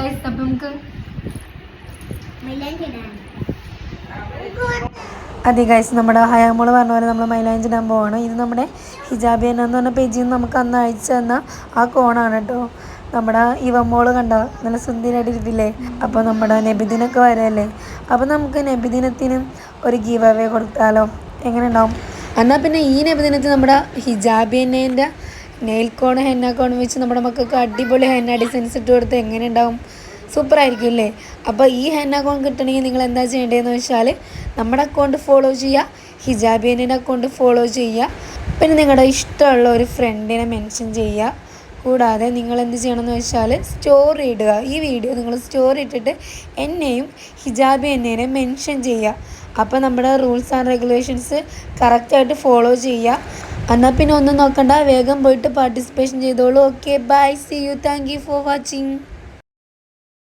Guys, അപ്പം നമുക്ക് അതെ ഗൈസ്, നമ്മുടെ ഹയാമോള് പറഞ്ഞ പോലെ നമ്മൾ മൈലാഞ്ചി ഇടാൻ പോവാണ്. ഇത് നമ്മുടെ ഹിജാബി എന്ന് പറഞ്ഞ പേജിൽ നിന്ന് നമുക്ക് അന്ന് അയച്ചു തന്ന ആ കോണാണ് കേട്ടോ. നമ്മുടെ ഇവമോള് കണ്ട നല്ല സുന്ദരിയായിട്ട് ഇരിപ്പില്ലേ. അപ്പോൾ നമ്മുടെ നബിദിനൊക്കെ വരല്ലേ, അപ്പോൾ നമുക്ക് നബിദിനത്തിന് ഒരു ഗീവ് അവേ കൊടുത്താലോ, എങ്ങനെ ഉണ്ടാവും? എന്നാൽ പിന്നെ ഈ നബിദിനത്തിൽ നമ്മുടെ ഹിജാബി എന്നേൻ്റെ നെയിൽ കോൺ ഹെന്ന കോൺ വെച്ച് നമ്മുടെ മക്കൾക്ക് അടിപൊളി ഹെന്ന ഡിസൈൻസ് ഇട്ട് കൊടുത്ത് എങ്ങനെ ഉണ്ടാവും? സൂപ്പർ ആയിരിക്കും അല്ലേ? അപ്പോൾ ഈ ഹെന്ന കോൺ കിട്ടണമെങ്കിൽ നിങ്ങൾ എന്താ ചെയ്യേണ്ടതെന്ന് വെച്ചാൽ നമ്മുടെ അക്കൗണ്ട് ഫോളോ ചെയ്യുക, ഹിജാബി എന്നേൻ്റെ അക്കൗണ്ട് ഫോളോ ചെയ്യുക, പിന്നെ നിങ്ങളുടെ ഇഷ്ടമുള്ള ഒരു ഫ്രണ്ടിനെ മെൻഷൻ ചെയ്യുക. കൂടാതെ നിങ്ങൾ എന്ത് ചെയ്യണമെന്ന് വെച്ചാൽ സ്റ്റോറി ഇടുക. ഈ വീഡിയോ നിങ്ങൾ സ്റ്റോറി ഇട്ടിട്ട് എന്നെയും ഹിജാബി എന്നേനെ മെൻഷൻ ചെയ്യുക. അപ്പോൾ നമ്മുടെ റൂൾസ് ആൻഡ് റെഗുലേഷൻസ് കറക്റ്റായിട്ട് ഫോളോ ചെയ്യുക. എന്നാൽ പിന്നെ ഒന്നും നോക്കണ്ട, വേഗം പോയിട്ട് പാർട്ടിസിപ്പേഷൻ ചെയ്തോളൂ. Okay, bye, see you, thank you for watching.